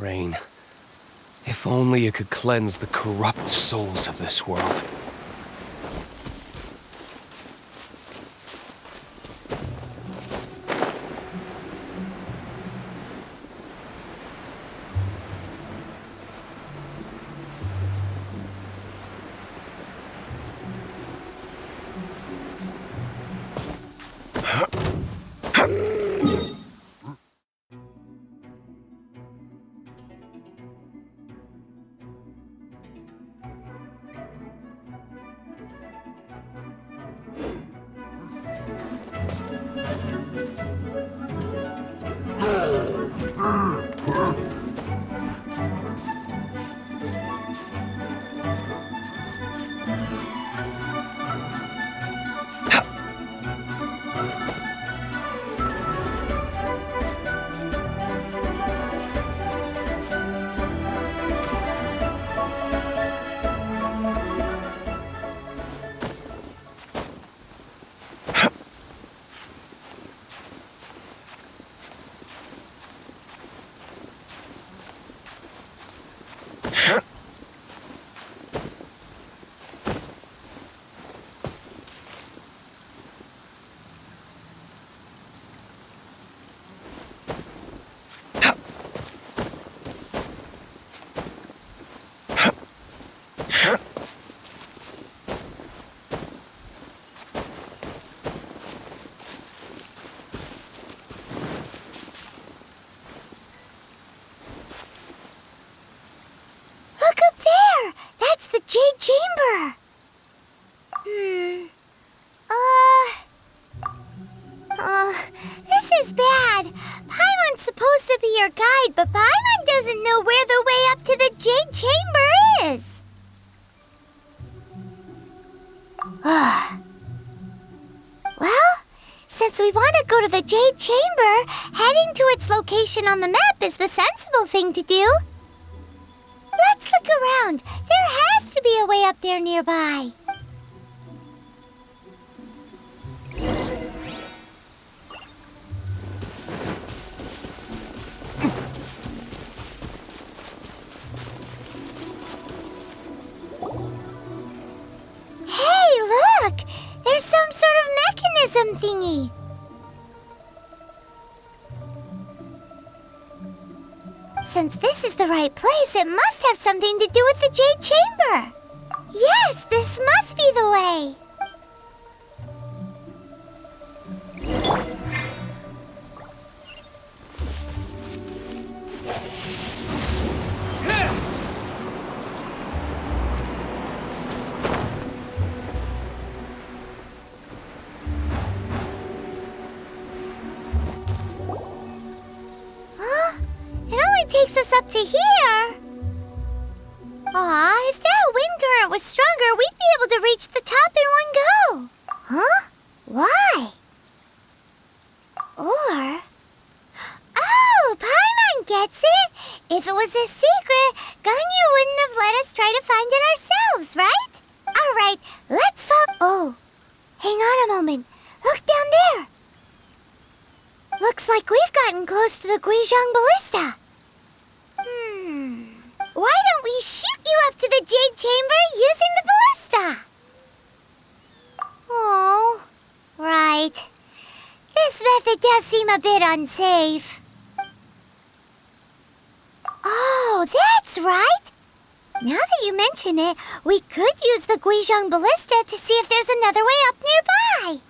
rain. If only it could cleanse the corrupt souls of this world. Look up there! That's the Jade Chamber! This is bad. Paimon's supposed to be your guide, but Paimon doesn't know where the way up to the Jade Chamber is. Well, since we want to go to the Jade Chamber, heading to its location on the map is the sensible thing to do. Let's look around. There has to be a way up there nearby. Hey, look! There's some sort of mechanism thingy. Since this is the right place, it must have something to do with the Jade Chamber. Yes, this must be the way. It takes us up to here. Aw, if that wind current was stronger, we'd be able to reach the top in one go. Huh? Why? Or... Oh, Paimon gets it. If it was a secret, Ganyu wouldn't have let us try to find it ourselves, right? All right, let's follow... Oh, hang on a moment. Look down there. Looks like we've gotten close to the Guizhong Ballista. Why don't we shoot you up to the Jade Chamber using the ballista? Oh, right. This method does seem a bit unsafe. Oh, that's right. Now that you mention it, we could use the Guizhong Ballista to see if there's another way up nearby.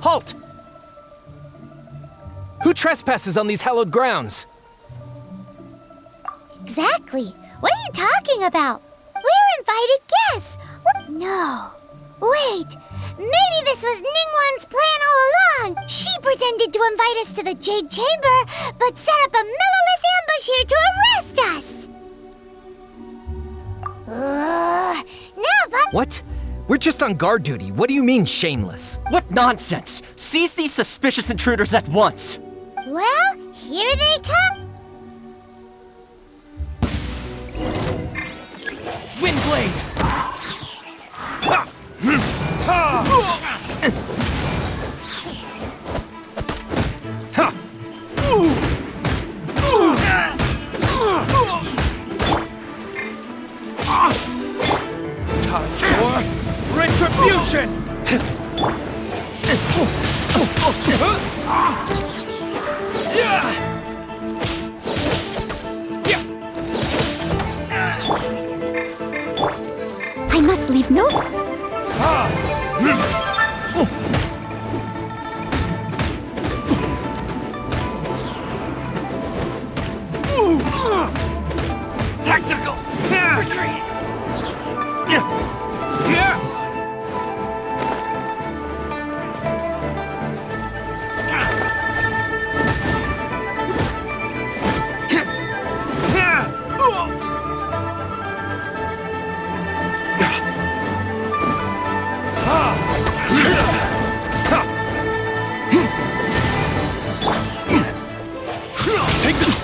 Halt! Who trespasses on these hallowed grounds? Exactly. What are you talking about? We're invited guests. What? No. Wait. Maybe this was Ningguang's plan all along. She pretended to invite us to the Jade Chamber, but set up a Millilith ambush here to arrest us. Now, but... What? We're just on guard duty. What do you mean, shameless? What nonsense! Seize these suspicious intruders at once! Well, here they come. Windblade! Time for retribution! I must leave no... Tactical retreat! Take this!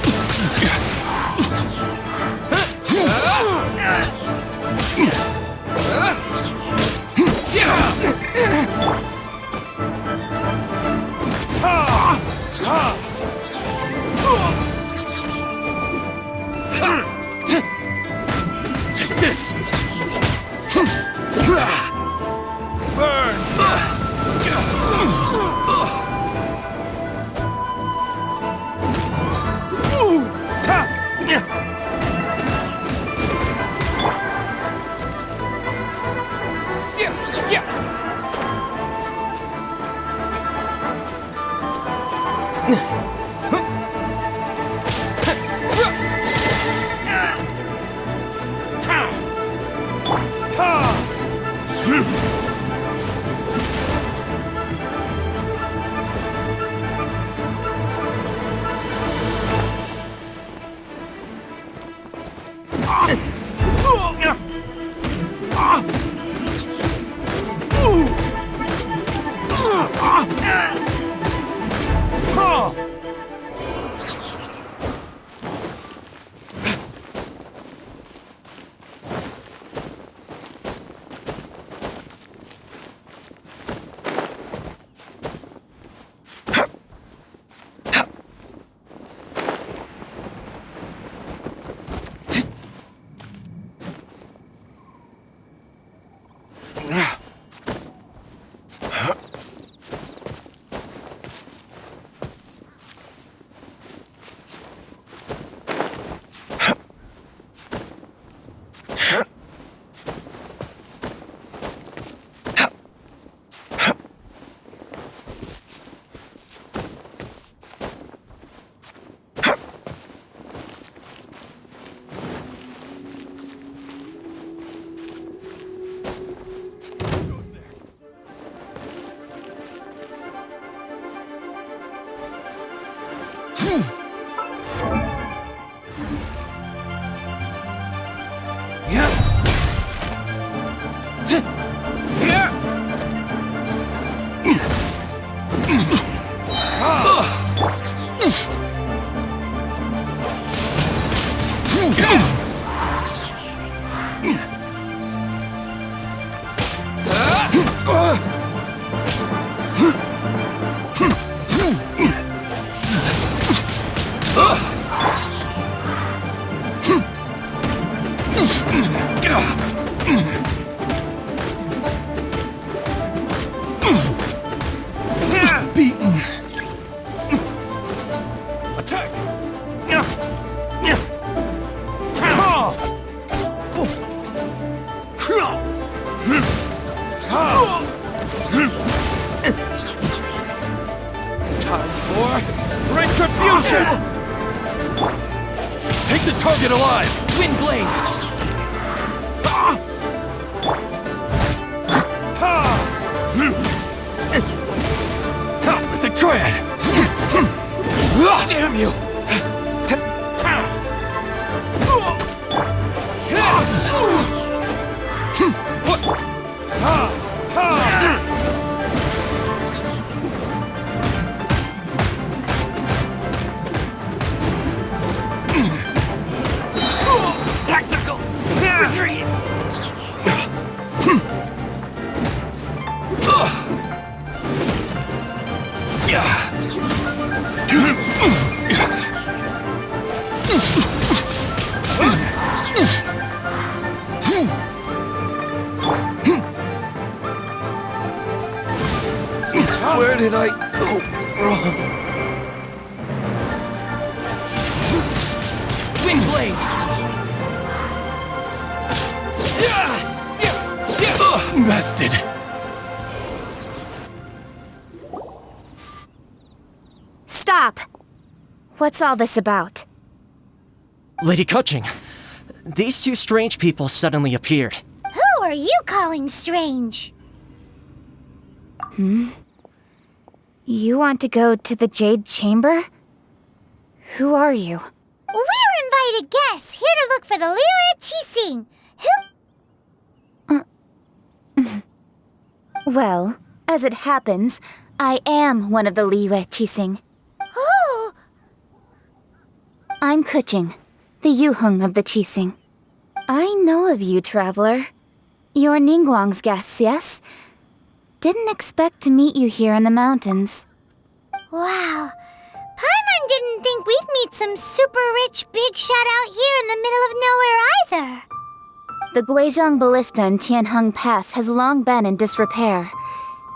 Take this! Burn! Beaten. Attack! Wind Blade! The Triad! Damn you! Tactical retreat! Where did I go wrong? Wind Blade! Bested. Stop! What's all this about? Lady Kuching, these two strange people suddenly appeared. Who are you calling strange? You want to go to the Jade Chamber? Who are you? We're invited guests here to look for the Liyue Qixing. Well, as it happens, I am one of the Liyue Qixing. Oh, I'm Kuching, the Yuheng of the Qixing. I know of you, traveler. You're Ningguang's guests, yes? Didn't expect to meet you here in the mountains. wow. Paimon didn't think we'd meet some super rich big shot out here in the middle of nowhere either. The Guizhong Ballista in Tianheng Pass has long been in disrepair,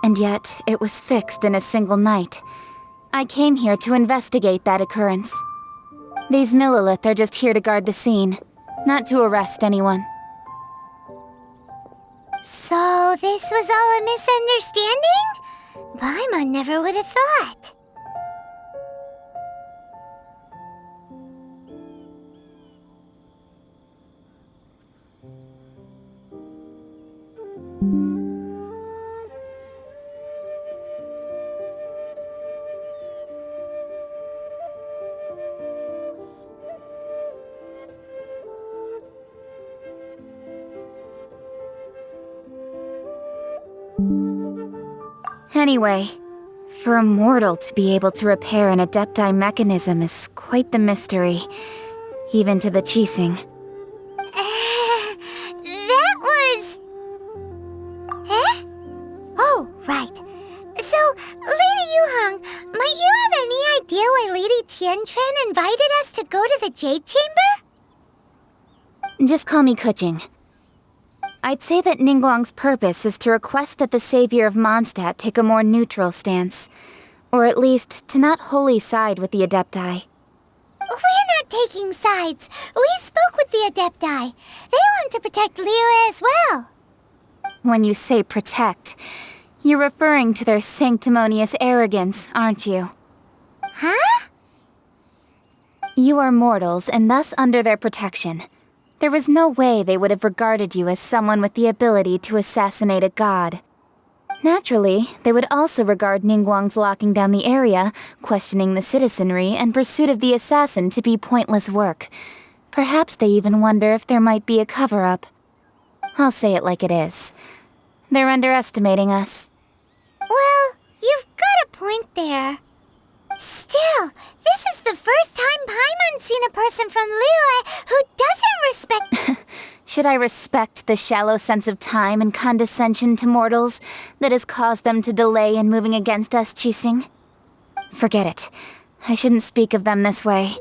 and yet it was fixed in a single night. I came here to investigate that occurrence. These Millilith are just here to guard the scene, not to arrest anyone. So this was all a misunderstanding? Paimon never would have thought. Anyway, for a mortal to be able to repair an Adepti mechanism is quite the mystery, even to the Qixing. That was... Eh? Oh, right. So, Lady Yuheng, might you have any idea why Lady Tianquan invited us to go to the Jade Chamber? Just call me Kuching. I'd say that Ningguang's purpose is to request that the savior of Mondstadt take a more neutral stance. Or at least, to not wholly side with the Adepti. We're not taking sides. We spoke with the Adepti. They want to protect Liyue as well. When you say protect, you're referring to their sanctimonious arrogance, aren't you? Huh? You are mortals and thus under their protection. There was no way they would have regarded you as someone with the ability to assassinate a god. Naturally, they would also regard Ningguang's locking down the area, questioning the citizenry, and pursuit of the assassin to be pointless work. Perhaps they even wonder if there might be a cover-up. I'll say it like it is. They're underestimating us. Well, you've got a point there. Still, this is the first time Paimon's seen a person from Liyue who doesn't respect... Should I respect the shallow sense of time and condescension to mortals that has caused them to delay in moving against us, Qixing? Forget it. I shouldn't speak of them this way.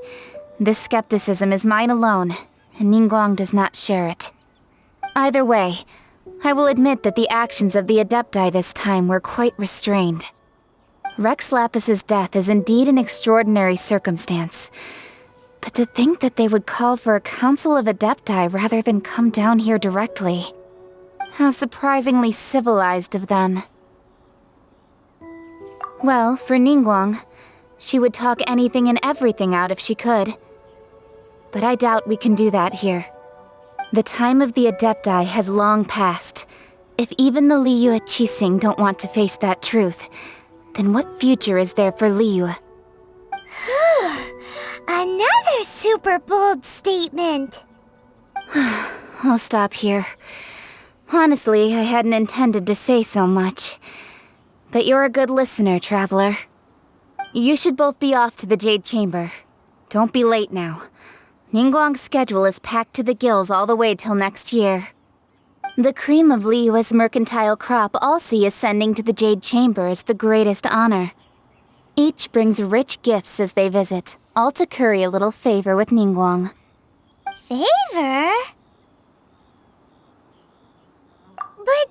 This skepticism is mine alone, and Ningguang does not share it. Either way, I will admit that the actions of the Adepti this time were quite restrained. Rex Lapis's death is indeed an extraordinary circumstance. But to think that they would call for a council of Adepti rather than come down here directly. How surprisingly civilized of them. Well, for Ningguang, she would talk anything and everything out if she could. But I doubt we can do that here. The time of the Adepti has long passed. If even the Liyue Qixing don't want to face that truth, then what future is there for Liyue? Another super bold statement. I'll stop here. Honestly, I hadn't intended to say so much. But you're a good listener, Traveler. You should both be off to the Jade Chamber. Don't be late now. Ningguang's schedule is packed to the gills all the way till next year. The cream of Liyue's mercantile crop all see ascending to the Jade Chamber as the greatest honor. Each brings rich gifts as they visit, all to curry a little favor with Ningguang. Favor? But...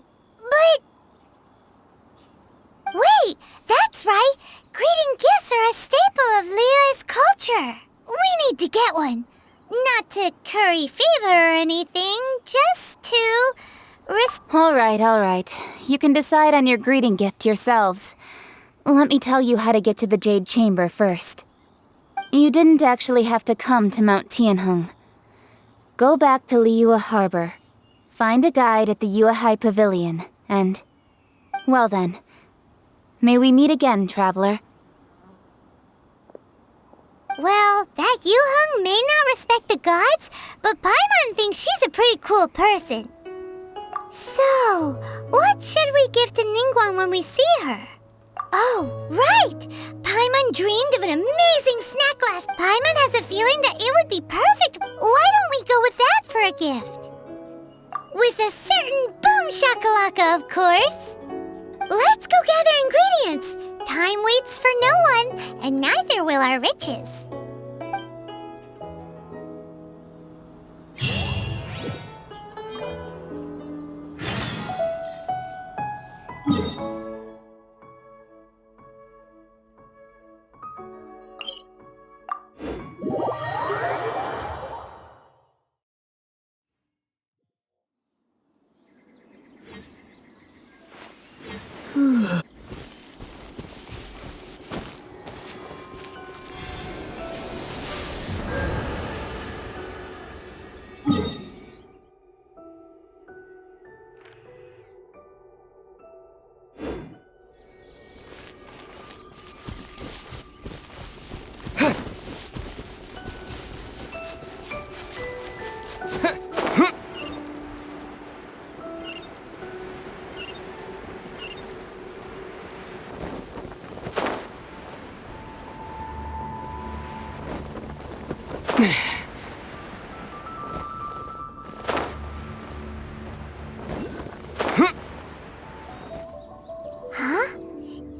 Wait, that's right! Greeting gifts are a staple of Liyue's culture. We need to get one. Not to curry favor or anything, just to... All right. You can decide on your greeting gift yourselves. Let me tell you how to get to the Jade Chamber first. You didn't actually have to come to Mount Tianheng. Go back to Liyue Harbor. Find a guide at the Yuehai Pavilion, and... Well then. May we meet again, Traveler. Well, that Yuheng may not respect the gods, but Paimon thinks she's a pretty cool person. So, what should we give to Ningguang when we see her? Oh, right! Paimon dreamed of an amazing snack last. Paimon has a feeling that it would be perfect. Why don't we go with that for a gift? With a certain boom shakalaka, of course. Let's go gather ingredients. Time waits for no one, and neither will our riches.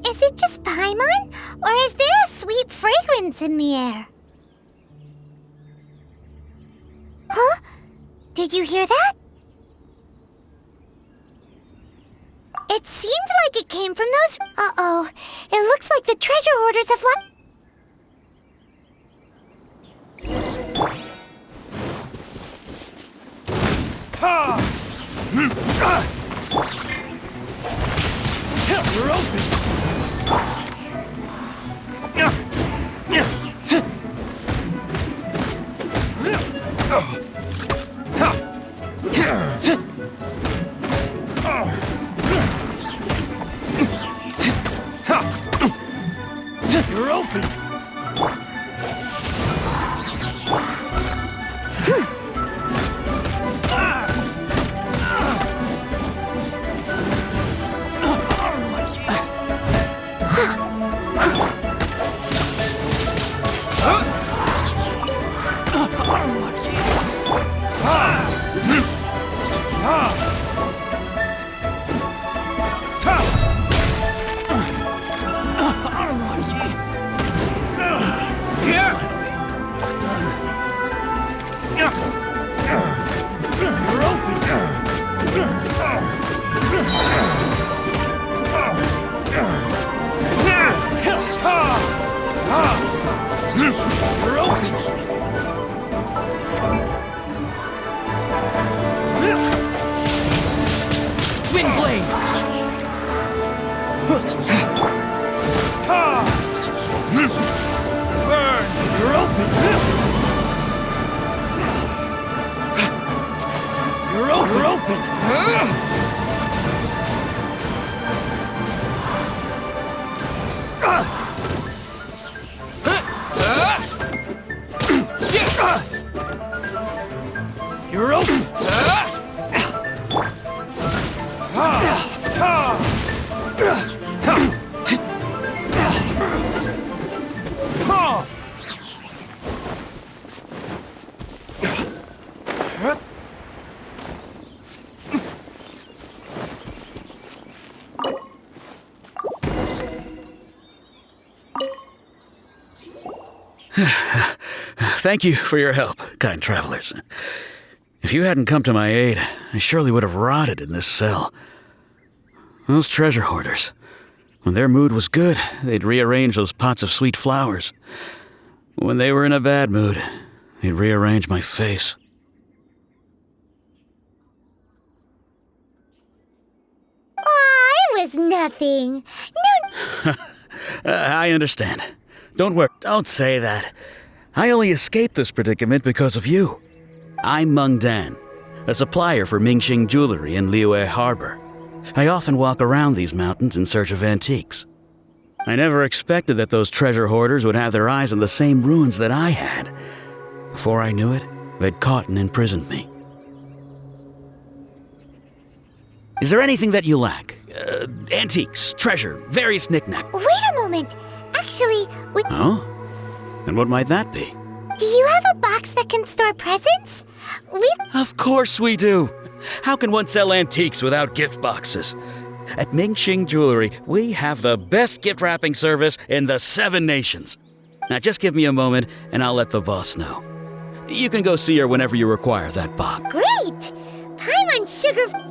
Is it just Paimon? Or is there a sweet fragrance in the air? Huh? Did you hear that? It seemed like it came from those... Uh-oh. It looks like the treasure hoarders have left... You're open! You're open! Wind blade! Burn! You're open! You're open! You're open! Thank you for your help, kind travelers. If you hadn't come to my aid, I surely would have rotted in this cell. Those treasure hoarders, when their mood was good, they'd rearrange those pots of sweet flowers. When they were in a bad mood, they'd rearrange my face. Aw, it was nothing. No. I understand. Don't worry. Don't say that. I only escaped this predicament because of you. I'm Meng Dan, a supplier for Mingxing jewelry in Liyue Harbor. I often walk around these mountains in search of antiques. I never expected that those treasure hoarders would have their eyes on the same ruins that I had. Before I knew it, they'd caught and imprisoned me. Is there anything that you lack? Antiques, treasure, various knickknacks. Wait a moment. Actually, Oh? And what might that be? do you have a box that can store presents? Of course we do. How can one sell antiques without gift boxes? At Mingxing Jewelry, we have the best gift wrapping service in the 7 nations. Now just give me a moment and I'll let the boss know. You can go see her whenever you require that box. Great! Paimon sugar...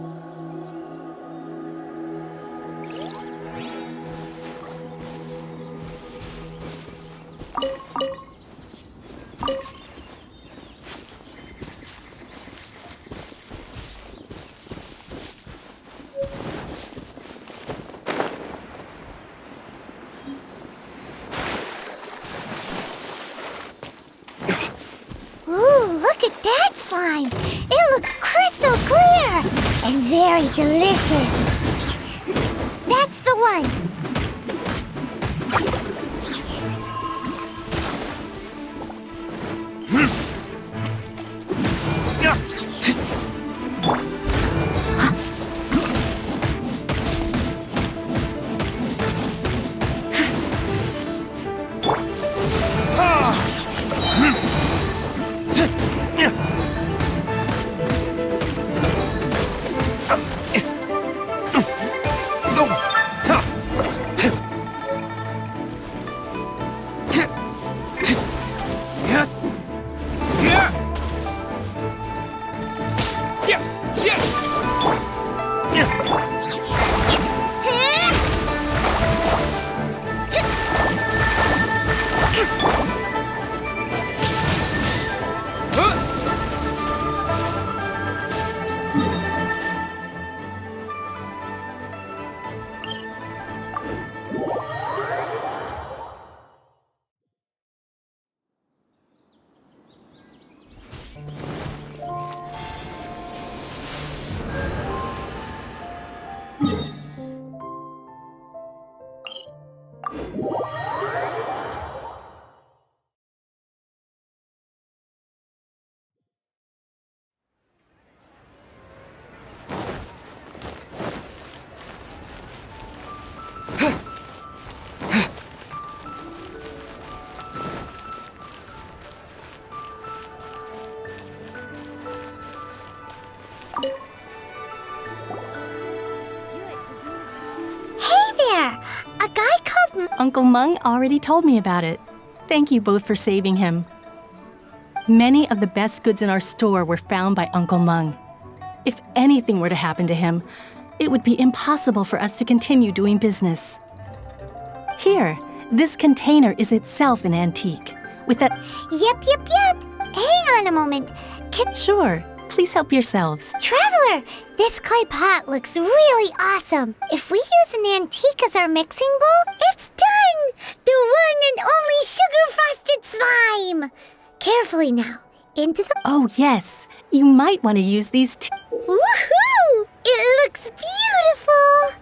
Ooh, look at that slime! It looks crystal clear and very delicious. That's the one. Uncle Meng already told me about it. Thank you both for saving him. Many of the best goods in our store were found by Uncle Meng. If anything were to happen to him, it would be impossible for us to continue doing business. Here, this container is itself an antique. With that... Yep. Hang on a moment. Sure, please help yourselves. Traveler, this clay pot looks really awesome. If we use an antique as our mixing bowl, it's done! The one and only sugar-frosted slime! Carefully now. Into the... Oh, yes. You might want to use these too. It looks beautiful!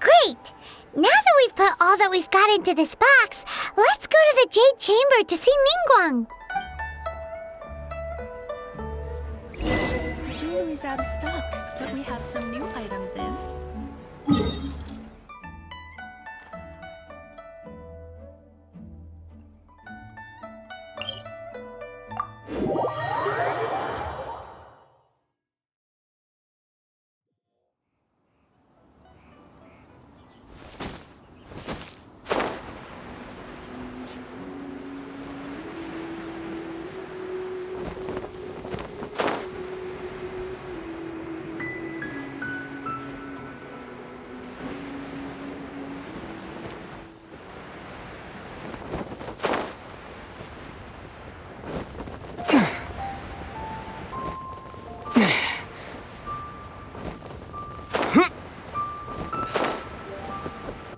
Great! Now that we've put all that we've got into this box, let's go to the Jade Chamber to see Ningguang. Jewelry is out of stock, but we have some new items in.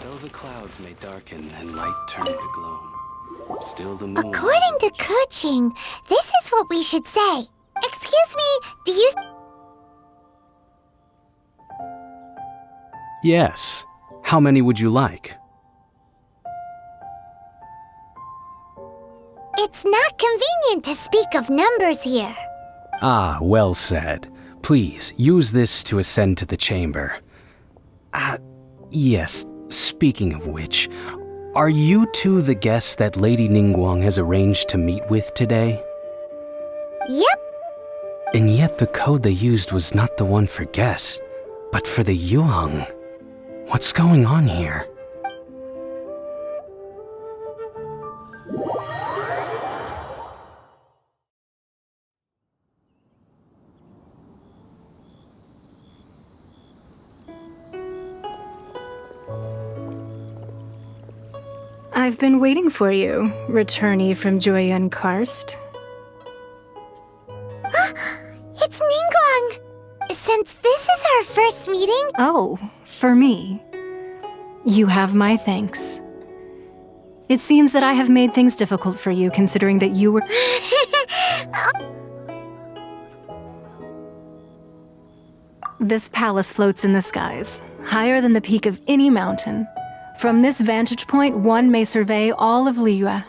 Though the clouds may darken and light turn to gloom, still the moon... According to Kuching, this is what we should say. Excuse me, do you... Yes. How many would you like? It's not convenient to speak of numbers here. Ah, well said. Please, use this to ascend to the chamber. Yes, speaking of which, are you two the guests that Lady Ningguang has arranged to meet with today? Yep. And yet the code they used was not the one for guests, but for the Yuheng. What's going on here? I've been waiting for you, returnee from Joyun Karst. It's Ningguang! Since this is our first meeting... Oh, for me. You have my thanks. It seems that I have made things difficult for you, considering that you were... This palace floats in the skies, higher than the peak of any mountain. From this vantage point, one may survey all of Liyue.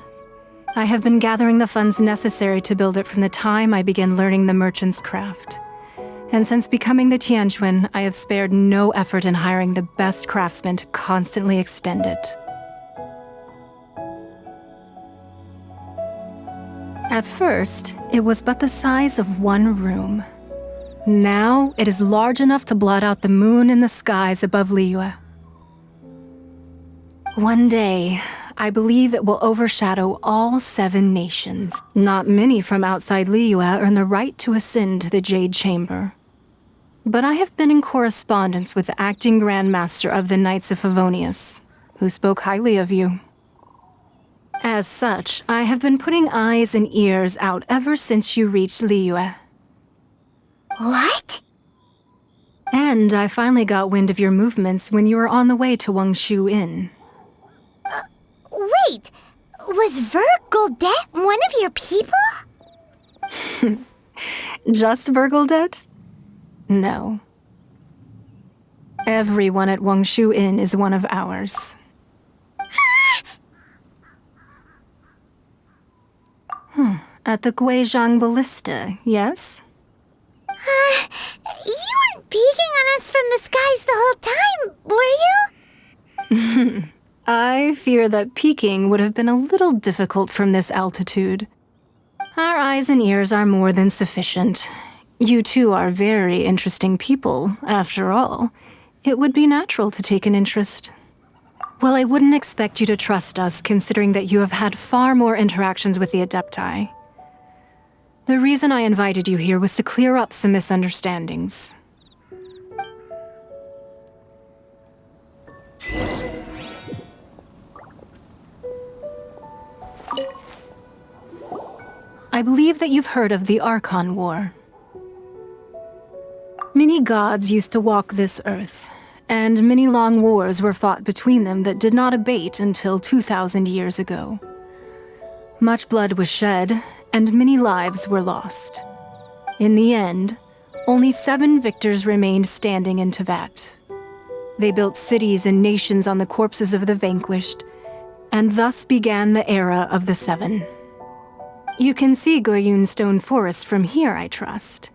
I have been gathering the funds necessary to build it from the time I began learning the merchant's craft. And since becoming the Tianquan, I have spared no effort in hiring the best craftsmen to constantly extend it. At first, it was but the size of one room. Now, it is large enough to blot out the moon in the skies above Liyue. One day, I believe it will overshadow all 7 nations. Not many from outside Liyue earn the right to ascend to the Jade Chamber. But I have been in correspondence with the acting Grand Master of the Knights of Favonius, who spoke highly of you. As such, I have been putting eyes and ears out ever since you reached Liyue. What? And I finally got wind of your movements when you were on the way to Wangshu Inn. Wait, was Vergoldet one of your people? Just Vergoldet? No. Everyone at Wangshu Inn is one of ours. At the Guizhang Ballista, yes? You weren't peeking on us from the skies the whole time, were you? I fear that peeking would have been a little difficult from this altitude. Our eyes and ears are more than sufficient. You two are very interesting people, after all. It would be natural to take an interest. Well, I wouldn't expect you to trust us, considering that you have had far more interactions with the Adepti. The reason I invited you here was to clear up some misunderstandings. I believe that you've heard of the Archon War. Many gods used to walk this earth, and many long wars were fought between them that did not abate until 2,000 years ago. Much blood was shed, and many lives were lost. In the end, Only 7 victors remained standing in Tevat. They built cities and nations on the corpses of the vanquished, and thus began the era of the 7. You can see Goyun Stone Forest from here, I trust.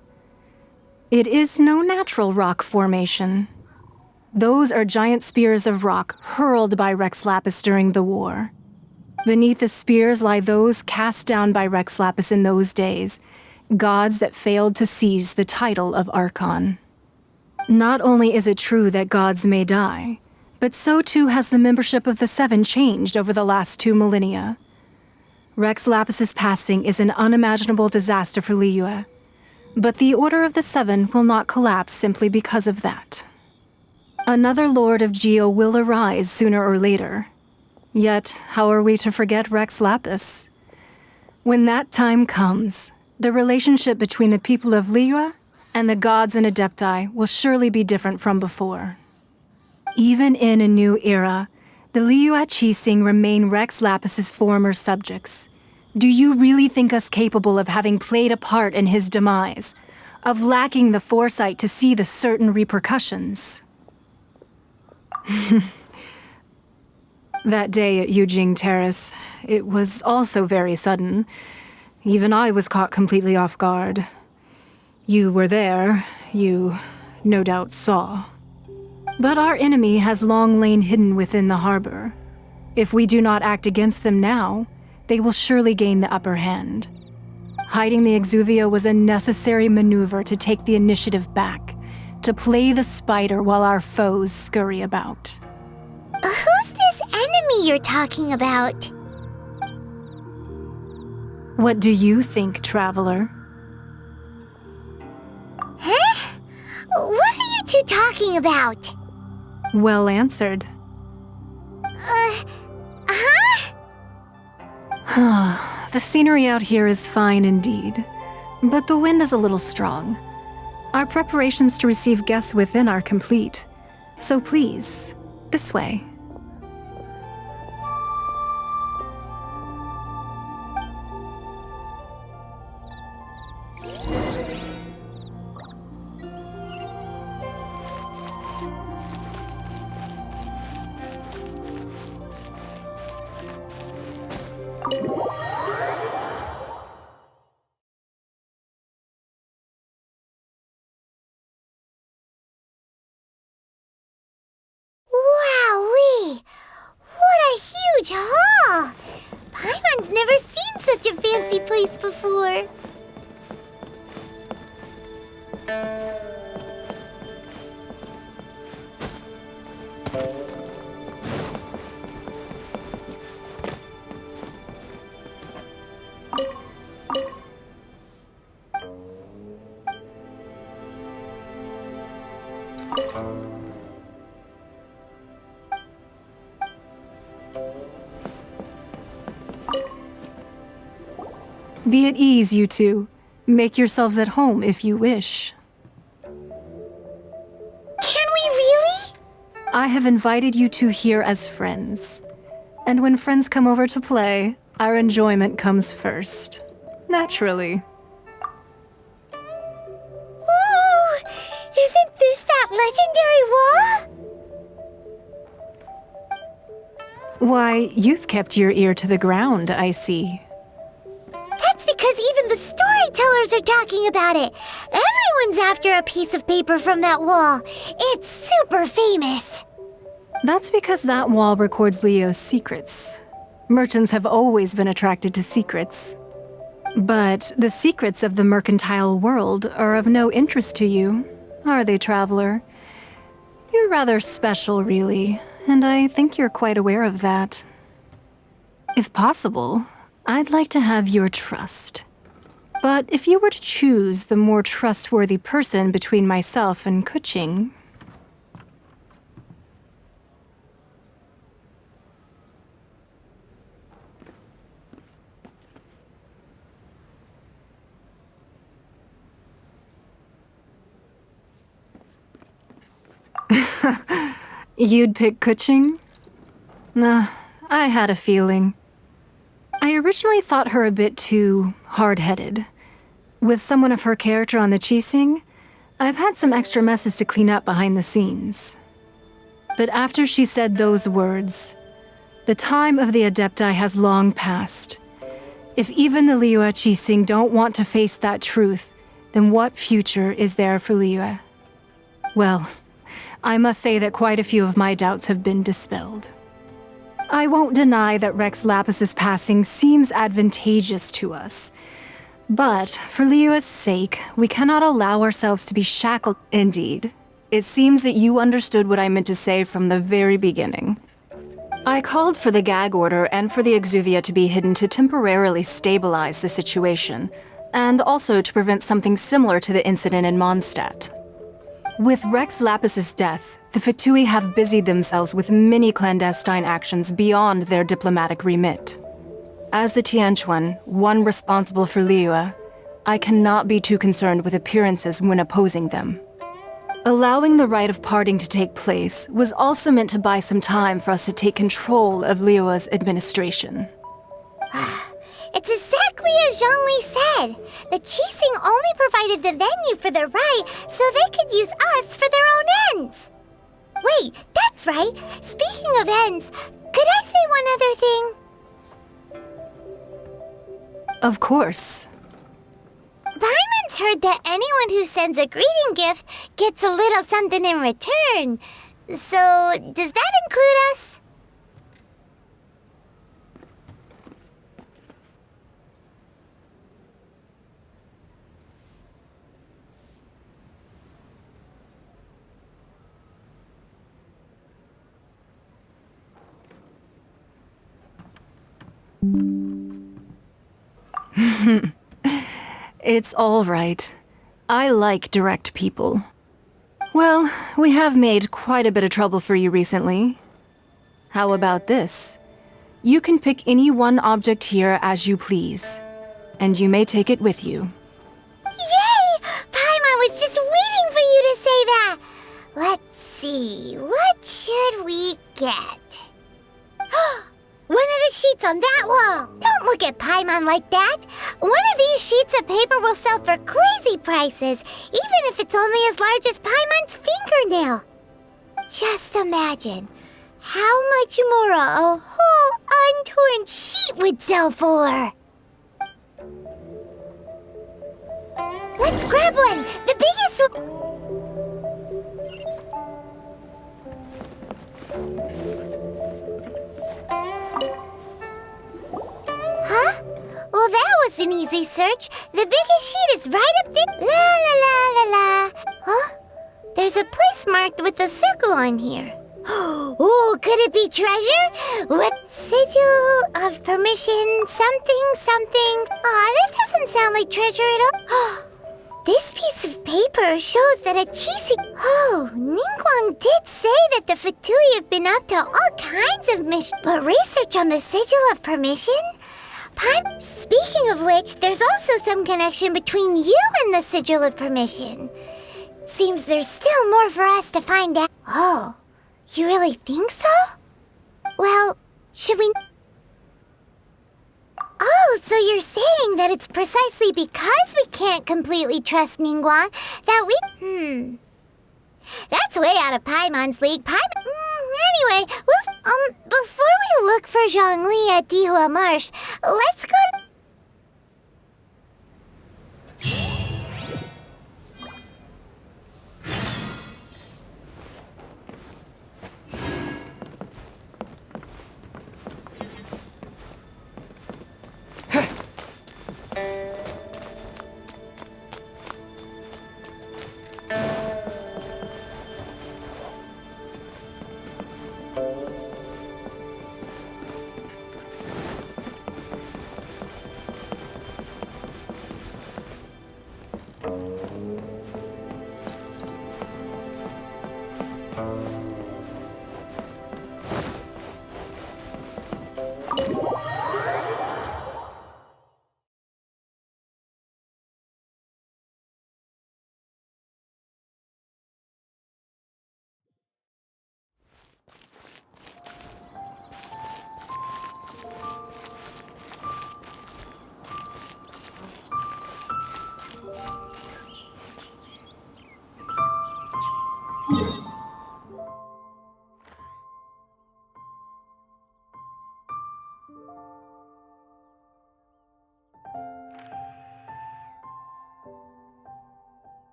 It is no natural rock formation. Those are giant spears of rock hurled by Rex Lapis during the war. Beneath the spears lie those cast down by Rex Lapis in those days, gods that failed to seize the title of Archon. Not only is it true that gods may die, but so too has the membership of the 7 changed over the last 2 millennia. Rex Lapis's passing is an unimaginable disaster for Liyue, but the Order of the 7 will not collapse simply because of that. Another Lord of Geo will arise sooner or later. Yet, how are we to forget Rex Lapis? When that time comes, the relationship between the people of Liyue and the gods and Adepti will surely be different from before. Even in a new era, the Liyue Qixing remain Rex Lapis's former subjects. Do you really think us capable of having played a part in his demise, of lacking the foresight to see the certain repercussions? That day at Yujing Terrace, it was also very sudden. Even I was caught completely off guard. You were there, you no doubt saw. But our enemy has long lain hidden within the harbor. If we do not act against them now, they will surely gain the upper hand. Hiding the Exuvio was a necessary maneuver to take the initiative back, to play the spider while our foes scurry about. Who's this enemy you're talking about? What do you think, traveler? Huh? What are you two talking about? Well answered. The scenery out here is fine indeed, but the wind is a little strong. Our preparations to receive guests within are complete, so please, this way. Wowee! What a huge hall! Paimon's never seen such a fancy place before. Be at ease, you two. Make yourselves at home if you wish. Can we really? I have invited you two here as friends. And when friends come over to play, our enjoyment comes first. Naturally. Ooh! Isn't this that legendary wall? Why, you've kept your ear to the ground, I see. That's because even the storytellers are talking about it. Everyone's after a piece of paper from that wall. It's super famous. That's because that wall records Leo's secrets. Merchants have always been attracted to secrets. But the secrets of the mercantile world are of no interest to you, are they, traveler? You're rather special, really, and I think you're quite aware of that. If possible, I'd like to have your trust. But if you were to choose the more trustworthy person between myself and Kuching... You'd pick Kuching? Nah, I had a feeling. I originally thought her a bit too hard-headed. With someone of her character on the Qixing, I've had some extra messes to clean up behind the scenes. But after she said those words, the time of the Adepti has long passed. If even the Liyue Qixing don't want to face that truth, then what future is there for Liyue? Well, I must say that quite a few of my doubts have been dispelled. I won't deny that Rex Lapis's passing seems advantageous to us. But for Liyue's sake, we cannot allow ourselves to be shackled. Indeed, it seems that you understood what I meant to say from the very beginning. I called for the gag order and for the exuvia to be hidden to temporarily stabilize the situation, and also to prevent something similar to the incident in Mondstadt. With Rex Lapis's death, the Fatui have busied themselves with many clandestine actions beyond their diplomatic remit. As the Tianquan, one responsible for Liyue, I cannot be too concerned with appearances when opposing them. Allowing the rite of parting to take place was also meant to buy some time for us to take control of Liyue's administration. It's exactly as Zhongli said. The Qixing only provided the venue for the rite so they could use us for their own ends. Wait, that's right. Speaking of ends, could I say one other thing? Of course. Paimon's heard that anyone who sends a greeting gift gets a little something in return. So, does that include us? It's all right. I like direct people. Well, we have made quite a bit of trouble for you recently. How about this? You can pick any one object here as you please, and you may take it with you. Yay! Paimon was just waiting for you to say that! Let's see, what should we get? One of the sheets on that wall! Don't look at Paimon like that! One of these sheets of paper will sell for crazy prices, even if it's only as large as Paimon's fingernail. Just imagine how much more a whole untorn sheet would sell for! Let's grab one! The biggest one! Huh? Well, that was an easy search. The biggest sheet is right up there. La la la la la. Huh? There's a place marked with a circle on here. Oh, could it be treasure? What? Sigil of permission, something, something. Aw, that doesn't sound like treasure at all. This piece of paper shows that a Qixing... Oh, Ningguang did say that the Fatui have been up to all kinds of missions. But research on the Sigil of permission? Speaking of which, there's also some connection between you and the Sigil of permission. Seems there's still more for us to find out. Oh, you really think so? Well, should we... Oh, so you're saying that it's precisely because we can't completely trust Ningguang that we... That's way out of Paimon's league. Anyway, before we look for Zhongli at Dihua Marsh, let's go to...